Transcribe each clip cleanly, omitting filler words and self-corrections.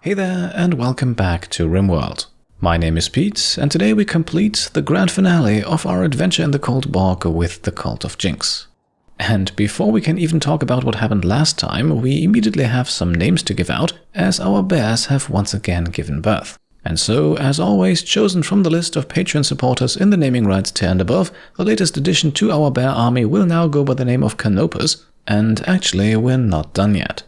Hey there and welcome back to Rimworld. My name is Pete and today we complete the grand finale of our adventure in the Cold Bog with the Cult of Jingz. And before we can even talk about what happened last time, we immediately have some names to give out as our bears have once again given birth. And so, as always, chosen from the list of Patreon supporters in the naming rights tier and above, the latest addition to our bear army will now go by the name of Canopus, and actually we're not done yet.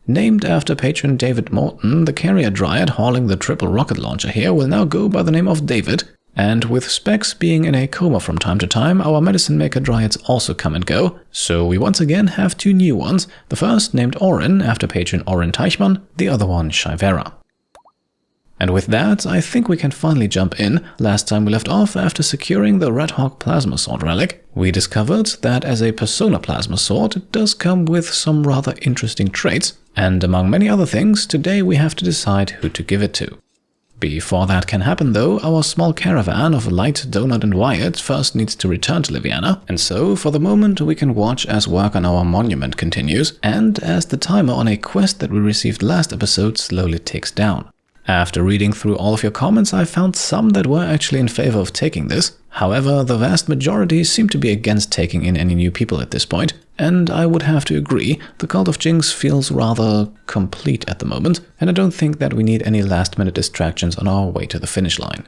Named after patron David Morton, the carrier dryad hauling the triple rocket launcher here will now go by the name of David, and with Specs being in a coma from time to time, our medicine maker dryads also come and go, so we once again have two new ones, the first named Orin after patron Orin Teichmann, the other one Shivera. And with that, I think we can finally jump in. Last time we left off after securing the Redhawk plasmasword relic, we discovered that as a persona plasmasword, it does come with some rather interesting traits, and among many other things, today we have to decide who to give it to. Before that can happen though, our small caravan of Light, Donut and Wyatt first needs to return to Liviana, and so for the moment we can watch as work on our monument continues, and as the timer on a quest that we received last episode slowly ticks down. After reading through all of your comments, I found some that were actually in favor of taking this. However, the vast majority seem to be against taking in any new people at this point, and I would have to agree, the Cult of Jingz feels rather complete at the moment, and I don't think that we need any last-minute distractions on our way to the finish line.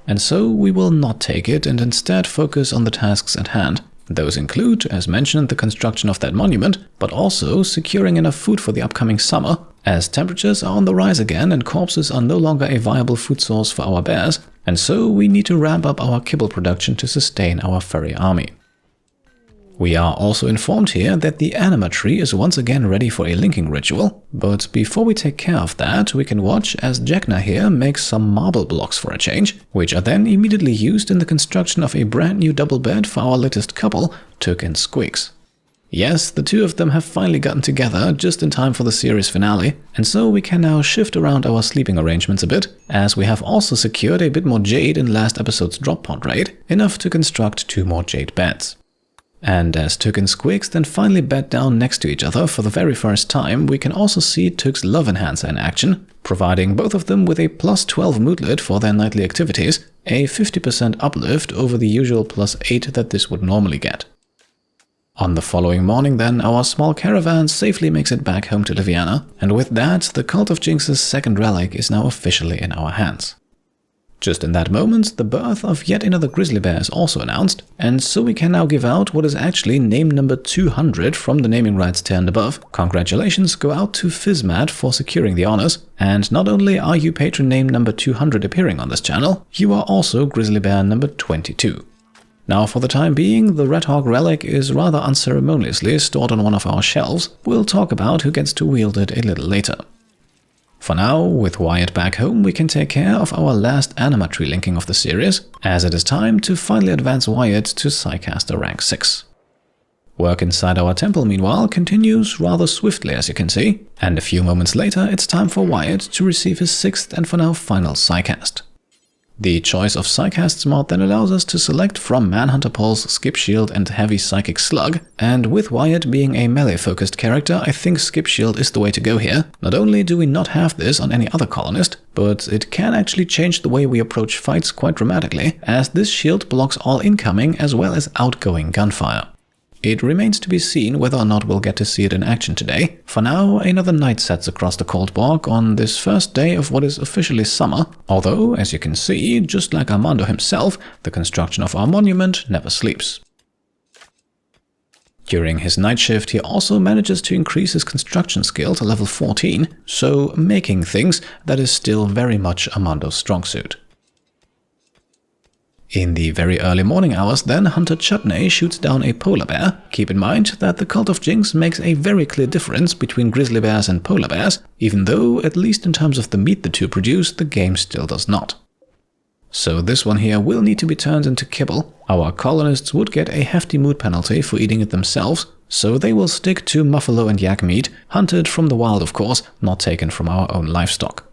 And so we will not take it and instead focus on the tasks at hand. Those include, as mentioned, the construction of that monument, but also securing enough food for the upcoming summer, as temperatures are on the rise again and corpses are no longer a viable food source for our bears, and so we need to ramp up our kibble production to sustain our furry army. We are also informed here that the anima tree is once again ready for a linking ritual, but before we take care of that, we can watch as Jekna here makes some marble blocks for a change, which are then immediately used in the construction of a brand new double bed for our latest couple, Tuk and Squeaks. Yes, the two of them have finally gotten together just in time for the series finale, and so we can now shift around our sleeping arrangements a bit, as we have also secured a bit more jade in last episode's drop pod raid, enough to construct 2 more jade beds. And as Tuk and Squeaks then finally bed down next to each other for the very first time, we can also see Tuk's love enhancer in action, providing both of them with a plus 12 moodlet for their nightly activities, a 50% uplift over the usual plus 8 that this would normally get. On the following morning then, our small caravan safely makes it back home to Liviana, and with that, the Cult of Jingz's second relic is now officially in our hands. Just in that moment, the birth of yet another grizzly bear is also announced, and so we can now give out what is actually name number 200 from the naming rights tier and above. Congratulations go out to Fizmat for securing the honors, and not only are you patron name number 200 appearing on this channel, you are also grizzly bear number 22. Now for the time being, the Redhawk relic is rather unceremoniously stored on one of our shelves. We'll talk about who gets to wield it a little later. For now, with Wyatt back home, we can take care of our last anima tree linking of the series, as it is time to finally advance Wyatt to Psycaster rank 6. Work inside our temple, meanwhile, continues rather swiftly as you can see, and a few moments later it's time for Wyatt to receive his 6th and for now final Psycast. The choice of Psycasts mod then allows us to select from Manhunter Pulse, Skip Shield and Heavy Psychic Slug, and with Wyatt being a melee-focused character, I think Skip Shield is the way to go here. Not only do we not have this on any other colonist, but it can actually change the way we approach fights quite dramatically, as this shield blocks all incoming as well as outgoing gunfire. It remains to be seen whether or not we'll get to see it in action today. For now, another night sets across the Cold Bog on this first day of what is officially summer, although, as you can see, just like Armando himself, the construction of our monument never sleeps. During his night shift, he also manages to increase his construction skill to level 14, so making things, that is still very much Armando's strong suit. In the very early morning hours then, Hunter Chutney shoots down a polar bear. Keep in mind that the Cult of Jingz makes a very clear difference between grizzly bears and polar bears, even though, at least in terms of the meat the two produce, the game still does not. So this one here will need to be turned into kibble. Our colonists would get a hefty mood penalty for eating it themselves, so they will stick to buffalo and yak meat, hunted from the wild of course, not taken from our own livestock.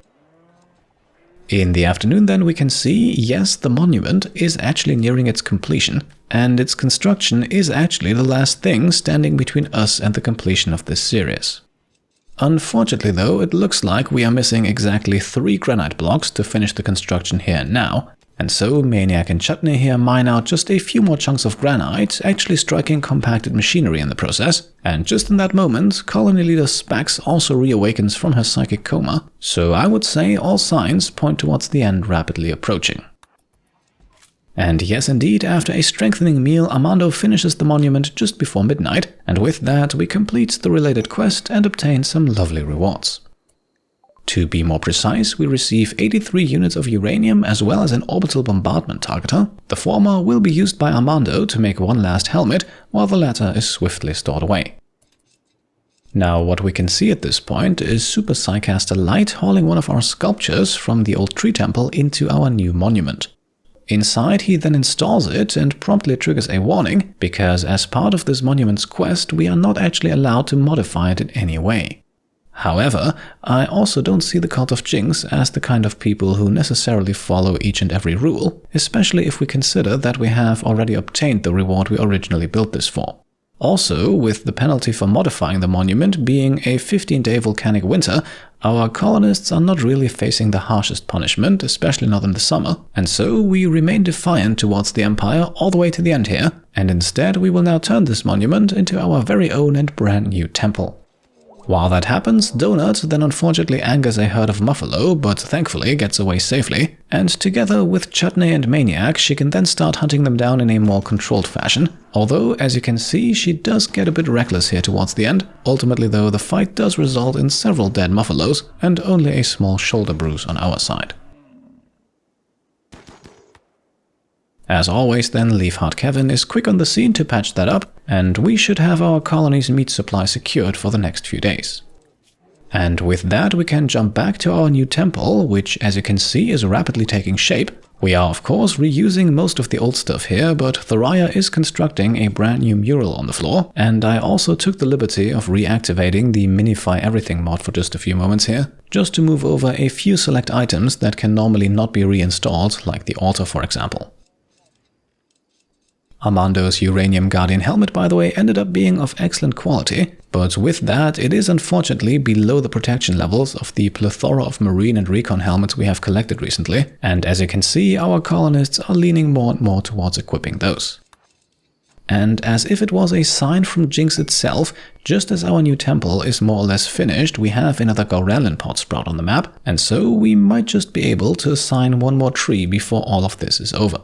In the afternoon then we can see, yes, the monument is actually nearing its completion, and its construction is actually the last thing standing between us and the completion of this series. Unfortunately though, it looks like we are missing exactly 3 granite blocks to finish the construction here and now, and so Maniac and Chutney here mine out just a few more chunks of granite, actually striking compacted machinery in the process, and just in that moment, colony leader Specs also reawakens from her psychic coma, so I would say all signs point towards the end rapidly approaching. And yes indeed, after a strengthening meal, Armando finishes the monument just before midnight, and with that we complete the related quest and obtain some lovely rewards. To be more precise, we receive 83 units of uranium as well as an orbital bombardment targeter. The former will be used by Armando to make one last helmet, while the latter is swiftly stored away. Now what we can see at this point is Super Psycaster Light hauling one of our sculptures from the old tree temple into our new monument. Inside he then installs it and promptly triggers a warning, because as part of this monument's quest we are not actually allowed to modify it in any way. However, I also don't see the Cult of Jingz as the kind of people who necessarily follow each and every rule, especially if we consider that we have already obtained the reward we originally built this for. Also, with the penalty for modifying the monument being a 15-day volcanic winter, our colonists are not really facing the harshest punishment, especially not in the summer, and so we remain defiant towards the Empire all the way to the end here, and instead we will now turn this monument into our very own and brand new temple. While that happens, Donut then unfortunately angers a herd of buffalo, but thankfully gets away safely, and together with Chutney and Maniac she can then start hunting them down in a more controlled fashion, although as you can see she does get a bit reckless here towards the end. Ultimately though, the fight does result in several dead buffaloes and only a small shoulder bruise on our side. As always then, Leafheart Kevin is quick on the scene to patch that up, and we should have our colony's meat supply secured for the next few days. And with that we can jump back to our new temple, which as you can see is rapidly taking shape. We are of course reusing most of the old stuff here, but Thoraya is constructing a brand new mural on the floor, and I also took the liberty of reactivating the Minify Everything mod for just a few moments here, just to move over a few select items that can normally not be reinstalled, like the altar for example. Armando's Uranium Guardian helmet, by the way, ended up being of excellent quality, but with that it is unfortunately below the protection levels of the plethora of marine and recon helmets we have collected recently, and as you can see our colonists are leaning more and more towards equipping those. And as if it was a sign from Jingz itself, just as our new temple is more or less finished, we have another Gaurelin pot sprout on the map, and so we might just be able to assign one more tree before all of this is over.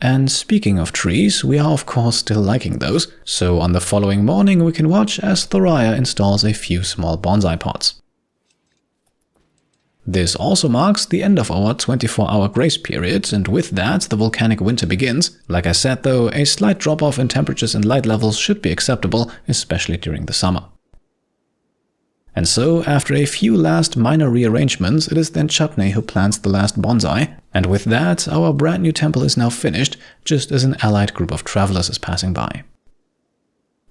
And speaking of trees, we are of course still liking those, so on the following morning we can watch as Thoraya installs a few small bonsai pots. This also marks the end of our 24-hour grace period, and with that the volcanic winter begins. Like I said though, a slight drop-off in temperatures and light levels should be acceptable, especially during the summer. And so, after a few last minor rearrangements, it is then Chutney who plants the last bonsai, and with that, our brand new temple is now finished, just as an allied group of travelers is passing by.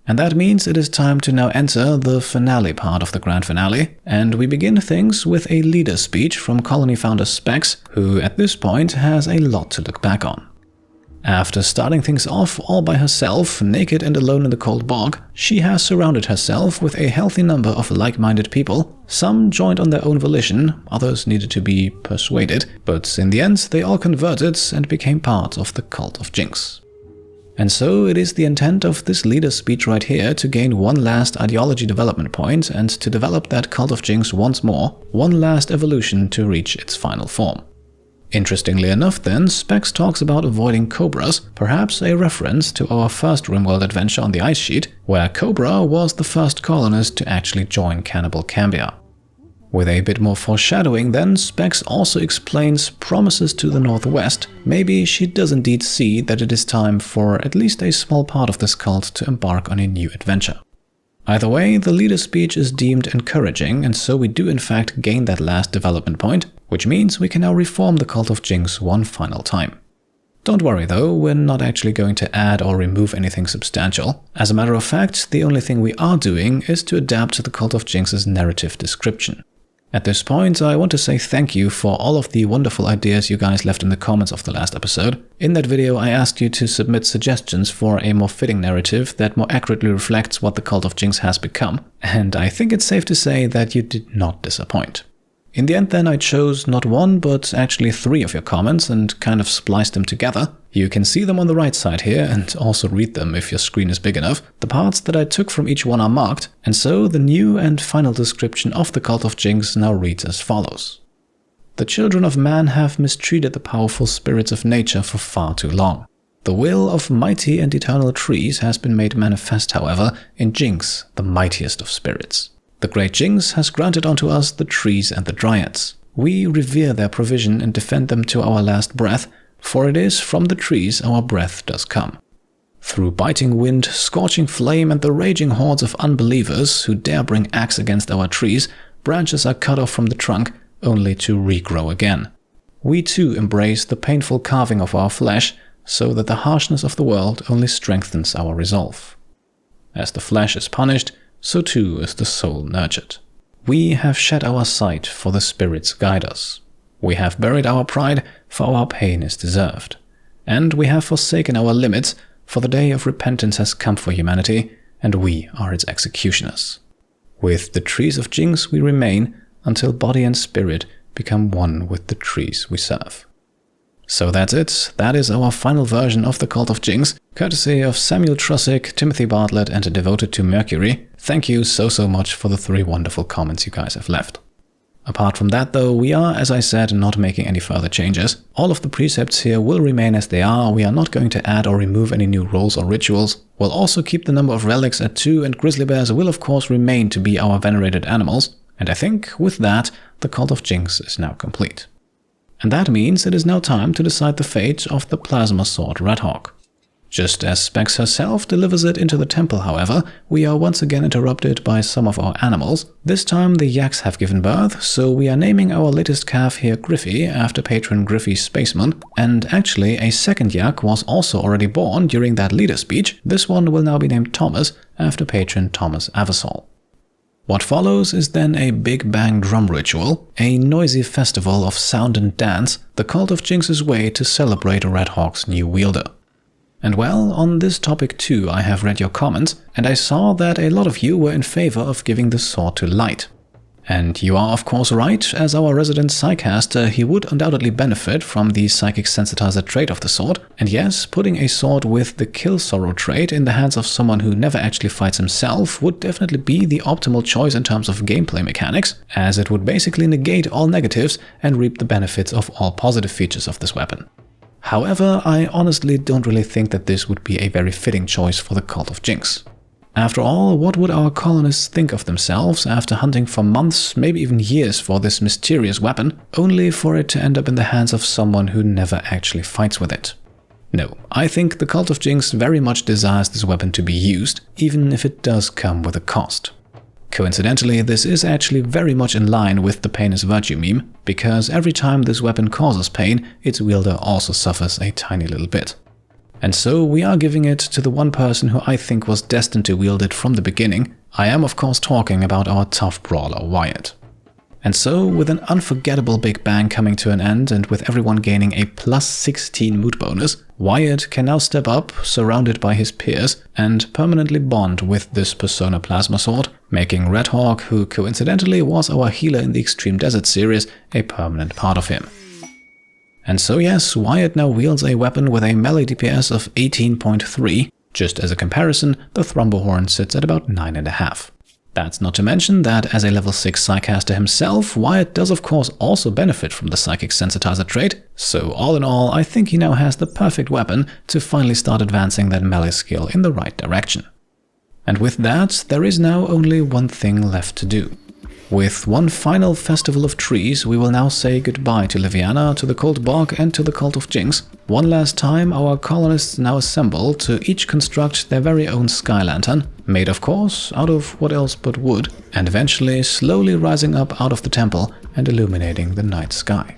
And that means it is time to now enter the finale part of the grand finale, and we begin things with a leader speech from colony founder Specs, who at this point has a lot to look back on. After starting things off all by herself, naked and alone in the Cold Bog, she has surrounded herself with a healthy number of like-minded people. Some joined on their own volition, others needed to be persuaded, but in the end they all converted and became part of the Cult of Jingz. And so it is the intent of this leader speech right here to gain one last ideology development point and to develop that Cult of Jingz once more, one last evolution to reach its final form. Interestingly enough then, Specs talks about avoiding cobras, perhaps a reference to our first Rimworld adventure on the ice sheet, where Cobra was the first colonist to actually join Cannibal Cambia. With a bit more foreshadowing then, Specs also explains promises to the northwest. Maybe she does indeed see that it is time for at least a small part of this cult to embark on a new adventure. Either way, the leader speech is deemed encouraging, and so we do in fact gain that last development point, which means we can now reform the Cult of Jingz one final time. Don't worry though, we're not actually going to add or remove anything substantial. As a matter of fact, the only thing we are doing is to adapt to the Cult of Jingz's narrative description. At this point, I want to say thank you for all of the wonderful ideas you guys left in the comments of the last episode. In that video, I asked you to submit suggestions for a more fitting narrative that more accurately reflects what the Cult of Jingz has become, and I think it's safe to say that you did not disappoint. In the end then, I chose not one, but actually 3 of your comments and kind of spliced them together. You can see them on the right side here and also read them if your screen is big enough. The parts that I took from each one are marked, and so the new and final description of the Cult of Jingz now reads as follows. The children of man have mistreated the powerful spirits of nature for far too long. The will of mighty and eternal trees has been made manifest, however, in Jingz, the mightiest of spirits. The great Jingz has granted unto us the trees and the dryads. We revere their provision and defend them to our last breath, for it is from the trees our breath does come. Through biting wind, scorching flame, and the raging hordes of unbelievers who dare bring axe against our trees, branches are cut off from the trunk, only to regrow again. We too embrace the painful carving of our flesh, so that the harshness of the world only strengthens our resolve. As the flesh is punished, so too is the soul nurtured. We have shed our sight, for the spirits guide us. We have buried our pride, for our pain is deserved. And we have forsaken our limits, for the day of repentance has come for humanity, and we are its executioners. With the trees of Jingz we remain, until body and spirit become one with the trees we serve. So that's it. That is our final version of the Cult of Jingz, courtesy of Samuel Trussick, Timothy Bartlett, and Devoted to Mercury. Thank you so much for the 3 wonderful comments you guys have left. Apart from that though, we are, as I said, not making any further changes. All of the precepts here will remain as they are. We are not going to add or remove any new roles or rituals. We'll also keep the number of relics at 2, and grizzly bears will of course remain to be our venerated animals. And I think, with that, the Cult of Jingz is now complete. And that means it is now time to decide the fate of the plasmasword Redhawk. Just as Specs herself delivers it into the temple, however, we are once again interrupted by some of our animals. This time the yaks have given birth, so we are naming our latest calf here Griffy, after patron Griffy Spaceman. And actually, a second yak was also already born during that leader speech. This one will now be named Thomas, after patron Thomas Aversol. What follows is then a big bang drum ritual, a noisy festival of sound and dance, the Cult of Jingz's way to celebrate Redhawk's new wielder. And well, on this topic too I have read your comments, and I saw that a lot of you were in favor of giving the sword to Light. And you are of course right, as our resident Psycaster he would undoubtedly benefit from the Psychic Sensitizer trait of the sword, and yes, putting a sword with the Kill Sorrow trait in the hands of someone who never actually fights himself would definitely be the optimal choice in terms of gameplay mechanics, as it would basically negate all negatives and reap the benefits of all positive features of this weapon. However, I honestly don't really think that this would be a very fitting choice for the Cult of Jingz. After all, what would our colonists think of themselves after hunting for months, maybe even years for this mysterious weapon, only for it to end up in the hands of someone who never actually fights with it? No, I think the Cult of Jingz very much desires this weapon to be used, even if it does come with a cost. Coincidentally, this is actually very much in line with the pain is virtue meme, because every time this weapon causes pain, its wielder also suffers a tiny little bit. And so we are giving it to the one person who I think was destined to wield it from the beginning. I am of course talking about our tough brawler Wyatt. And so, with an unforgettable big bang coming to an end and with everyone gaining a plus 16 mood bonus, Wyatt can now step up, surrounded by his peers, and permanently bond with this Persona Plasmasword, making Redhawk, who coincidentally was our healer in the Extreme Desert series, a permanent part of him. And so yes, Wyatt now wields a weapon with a melee DPS of 18.3. Just as a comparison, the Thrombohorn sits at about 9.5. That's not to mention that as a level 6 Psycaster himself, Wyatt does of course also benefit from the Psychic Sensitizer trait, so all in all I think he now has the perfect weapon to finally start advancing that melee skill in the right direction. And with that, there is now only one thing left to do. With one final festival of trees, we will now say goodbye to Liviana, to the Cold Bog, and to the Cult of Jingz. One last time, our colonists now assemble to each construct their very own sky lantern, made of course out of what else but wood, and eventually slowly rising up out of the temple and illuminating the night sky.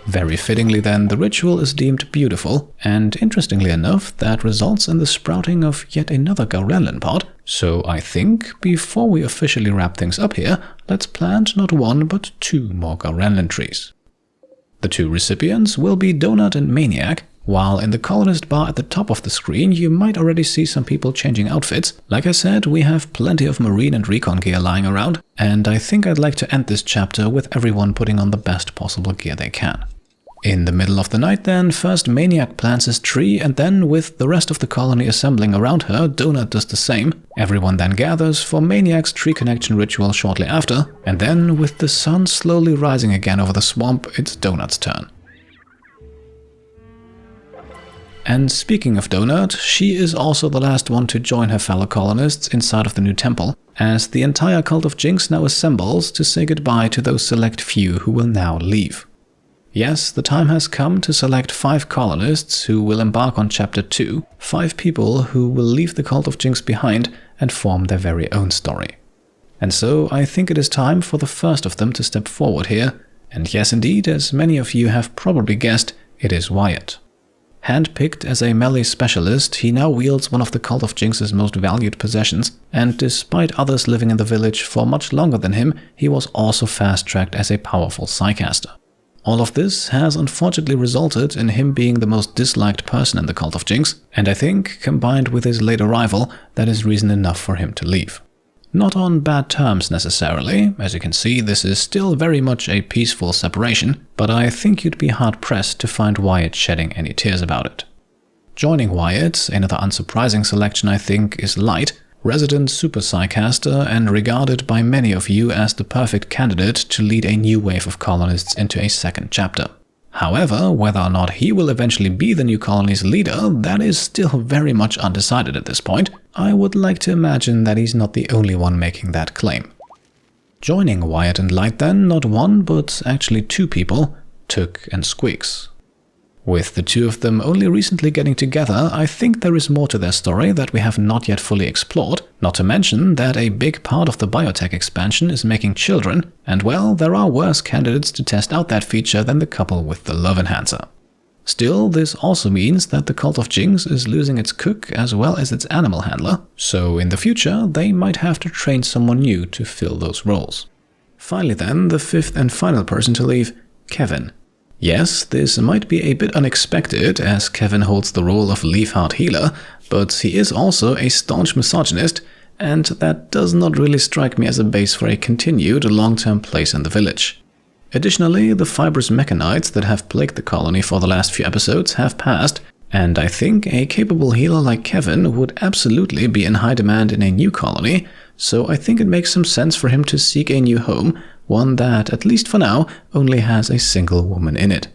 Very fittingly then, the ritual is deemed beautiful, and interestingly enough, that results in the sprouting of yet another Garellan pod. So I think, before we officially wrap things up here, let's plant not one but 2 more Garellan trees. The 2 recipients will be Donut and Maniac. While in the colonist bar at the top of the screen, you might already see some people changing outfits. Like I said, we have plenty of marine and recon gear lying around, and I think I'd like to end this chapter with everyone putting on the best possible gear they can. In the middle of the night then, first Maniac plants his tree, and then with the rest of the colony assembling around her, Donut does the same. Everyone then gathers for Maniac's tree connection ritual shortly after, and then with the sun slowly rising again over the swamp, it's Donut's turn. And speaking of Donut, she is also the last one to join her fellow colonists inside of the new temple, as the entire Cult of Jingz now assembles to say goodbye to those select few who will now leave. Yes, the time has come to select 5 colonists who will embark on Chapter 2, 5 people who will leave the Cult of Jingz behind and form their very own story. And so I think it is time for the first of them to step forward here, and yes indeed, as many of you have probably guessed, it is Wyatt. Handpicked as a melee specialist, he now wields one of the Cult of Jingz's most valued possessions, and despite others living in the village for much longer than him, he was also fast-tracked as a powerful psycaster. All of this has unfortunately resulted in him being the most disliked person in the Cult of Jingz, and I think, combined with his late arrival, that is reason enough for him to leave. Not on bad terms necessarily, as you can see this is still very much a peaceful separation, but I think you'd be hard-pressed to find Wyatt shedding any tears about it. Joining Wyatt, another unsurprising selection I think, is Light, resident super psycaster and regarded by many of you as the perfect candidate to lead a new wave of colonists into a second chapter. However, whether or not he will eventually be the new colony's leader, that is still very much undecided at this point. I would like to imagine that he's not the only one making that claim. Joining Wyatt and Light then, not one but actually 2 people, Took and Squeaks. With the 2 of them only recently getting together, I think there is more to their story that we have not yet fully explored, not to mention that a big part of the biotech expansion is making children, and well, there are worse candidates to test out that feature than the couple with the love enhancer. Still, this also means that the Cult of Jingz is losing its cook as well as its animal handler, so in the future they might have to train someone new to fill those roles. Finally then, the 5th and final person to leave, Kevin. Yes, this might be a bit unexpected as Kevin holds the role of Leafheart healer, but he is also a staunch misogynist, and that does not really strike me as a base for a continued long-term place in the village. Additionally, the fibrous mechanites that have plagued the colony for the last few episodes have passed, and I think a capable healer like Kevin would absolutely be in high demand in a new colony, so I think it makes some sense for him to seek a new home, one that, at least for now, only has a single woman in it.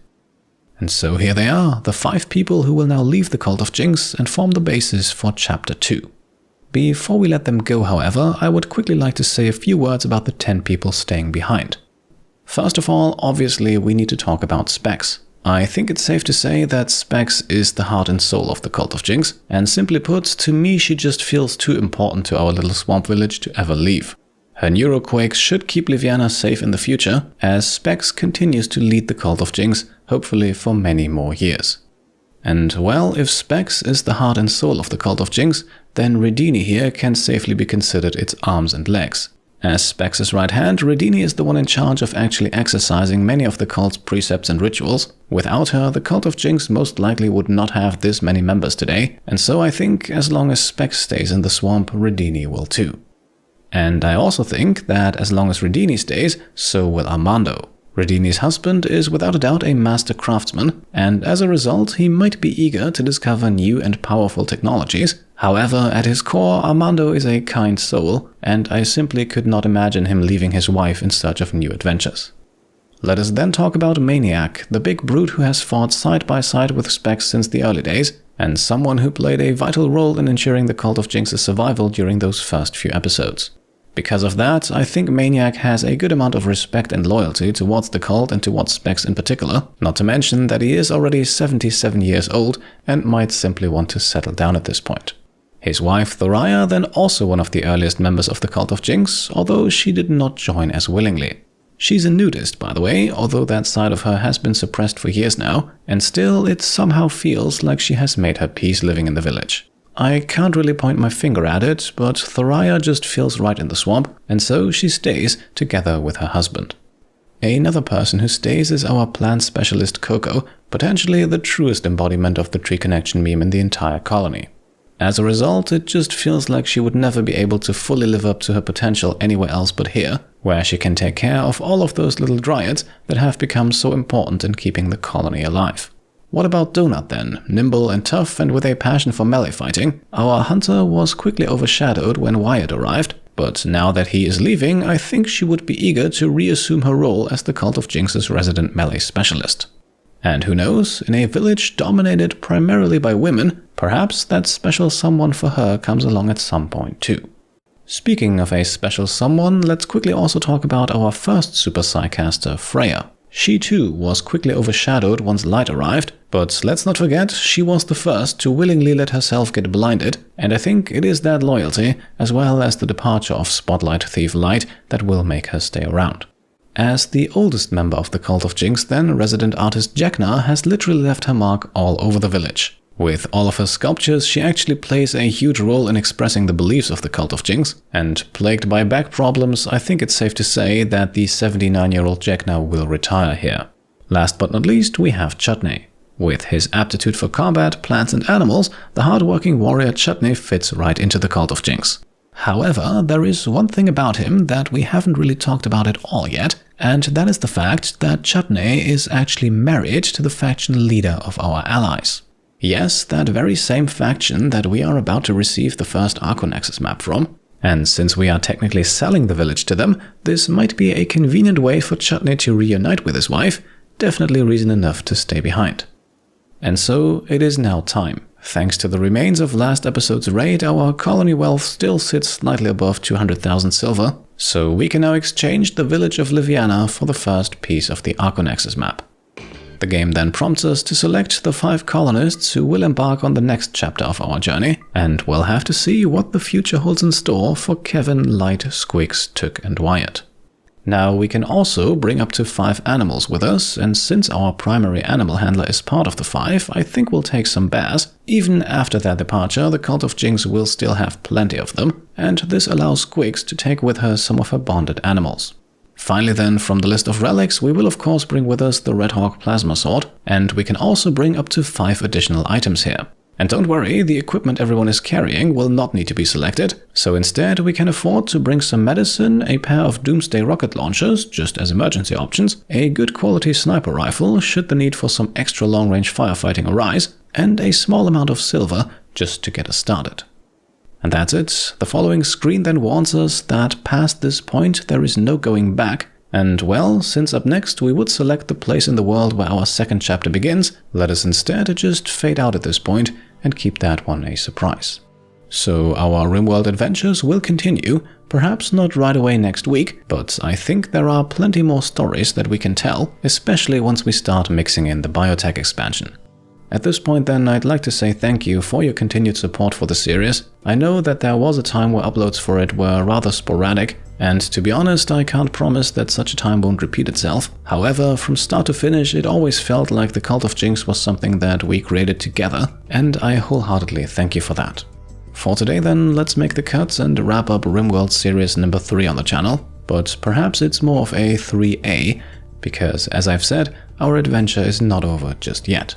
And so here they are, the 5 people who will now leave the Cult of Jingz and form the basis for Chapter 2. Before we let them go, however, I would quickly like to say a few words about the 10 people staying behind. First of all, obviously we need to talk about Specs. I think it's safe to say that Specs is the heart and soul of the Cult of Jingz, and simply put, to me she just feels too important to our little swamp village to ever leave. Her neuroquakes should keep Liviana safe in the future, as Specs continues to lead the Cult of Jingz, hopefully for many more years. And well, if Specs is the heart and soul of the Cult of Jingz, then Redini here can safely be considered its arms and legs. As Specs' right hand, Redini is the one in charge of actually exercising many of the cult's precepts and rituals. Without her, the Cult of Jingz most likely would not have this many members today, and so I think as long as Specs stays in the swamp, Redini will too. And I also think that as long as Redini stays, so will Armando. Redini's husband is without a doubt a master craftsman, and as a result he might be eager to discover new and powerful technologies. However, at his core, Armando is a kind soul, and I simply could not imagine him leaving his wife in search of new adventures. Let us then talk about Maniac, the big brute who has fought side by side with Specs since the early days, and someone who played a vital role in ensuring the Cult of Jingz's survival during those first few episodes. Because of that, I think Maniac has a good amount of respect and loyalty towards the cult and towards Specs in particular, not to mention that he is already 77 years old and might simply want to settle down at this point. His wife Thoraya, then also one of the earliest members of the Cult of Jingz, although she did not join as willingly. She's a nudist, by the way, although that side of her has been suppressed for years now, and still it somehow feels like she has made her peace living in the village. I can't really point my finger at it, but Thoraya just feels right in the swamp, and so she stays together with her husband. Another person who stays is our plant specialist Coco, potentially the truest embodiment of the tree connection meme in the entire colony. As a result, it just feels like she would never be able to fully live up to her potential anywhere else but here, where she can take care of all of those little dryads that have become so important in keeping the colony alive. What about Donut then? Nimble and tough and with a passion for melee fighting, our hunter was quickly overshadowed when Wyatt arrived, but now that he is leaving, I think she would be eager to reassume her role as the Cult of Jingz's resident melee specialist. And who knows, in a village dominated primarily by women, perhaps that special someone for her comes along at some point too. Speaking of a special someone, let's quickly also talk about our first Super Psycaster, Freya. She too was quickly overshadowed once Light arrived, but let's not forget she was the first to willingly let herself get blinded, and I think it is that loyalty, as well as the departure of Spotlight Thief Light, that will make her stay around. As the oldest member of the Cult of Jingz then, resident artist Jekna has literally left her mark all over the village. With all of her sculptures, she actually plays a huge role in expressing the beliefs of the Cult of Jingz, and plagued by back problems, I think it's safe to say that the 79-year-old Jekna will retire here. Last but not least, we have Chutney. With his aptitude for combat, plants and animals, the hard-working warrior Chutney fits right into the Cult of Jingz. However, there is one thing about him that we haven't really talked about at all yet, and that is the fact that Chutney is actually married to the faction leader of our allies. Yes, that very same faction that we are about to receive the first Arconexus map from. And since we are technically selling the village to them, this might be a convenient way for Chutney to reunite with his wife, definitely reason enough to stay behind. And so it is now time. Thanks to the remains of last episode's raid, our colony wealth still sits slightly above 200,000 silver, so we can now exchange the village of Liviana for the first piece of the Arconexus map. The game then prompts us to select the 5 colonists who will embark on the next chapter of our journey, and we'll have to see what the future holds in store for Kevin, Light, Squix, Took and Wyatt. Now we can also bring up to 5 animals with us, and since our primary animal handler is part of the 5, I think we'll take some bears. Even after their departure, the Cult of Jingz will still have plenty of them, and this allows Squix to take with her some of her bonded animals. Finally then, from the list of relics, we will of course bring with us the Redhawk plasmasword, and we can also bring up to 5 additional items here. And don't worry, the equipment everyone is carrying will not need to be selected, so instead we can afford to bring some medicine, a pair of Doomsday rocket launchers, just as emergency options, a good quality sniper rifle should the need for some extra long-range firefighting arise, and a small amount of silver just to get us started. And that's it. The following screen then warns us that past this point there is no going back. And well, since up next we would select the place in the world where our second chapter begins, let us instead just fade out at this point and keep that one a surprise. So our Rimworld adventures will continue, perhaps not right away next week, but I think there are plenty more stories that we can tell, especially once we start mixing in the biotech expansion. At this point then, I'd like to say thank you for your continued support for the series. I know that there was a time where uploads for it were rather sporadic, and to be honest, I can't promise that such a time won't repeat itself. However, from start to finish, it always felt like the Cult of Jingz was something that we created together, and I wholeheartedly thank you for that. For today then, let's make the cut and wrap up Rimworld series number 3 on the channel, but perhaps it's more of a 3A, because as I've said, our adventure is not over just yet.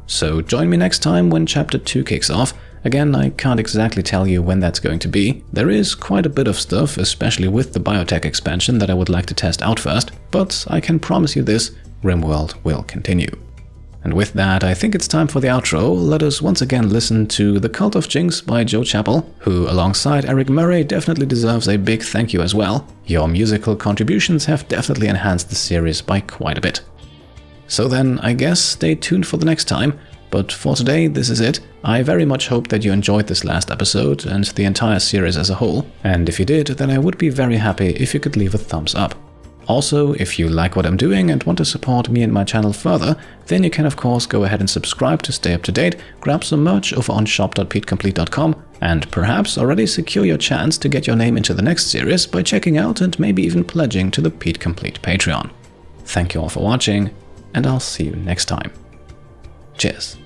So join me next time when chapter 2 kicks off. Again, I can't exactly tell you when that's going to be. There is quite a bit of stuff, especially with the biotech expansion, that I would like to test out first, but I can promise you this, Rimworld will continue. And with that, I think it's time for the outro. Let us once again listen to The Cult of Jingz by Joe Chappell, who alongside Eric Murray definitely deserves a big thank you as well. Your musical contributions have definitely enhanced the series by quite a bit. So then, I guess stay tuned for the next time, but for today this is it. I very much hope that you enjoyed this last episode and the entire series as a whole, and if you did, then I would be very happy if you could leave a thumbs up. Also, if you like what I'm doing and want to support me and my channel further, then you can of course go ahead and subscribe to stay up to date, grab some merch over on shop.petecomplete.com, And perhaps already secure your chance to get your name into the next series by checking out and maybe even pledging to the Pete Complete Patreon. Thank you all for watching, and I'll see you next time. Cheers.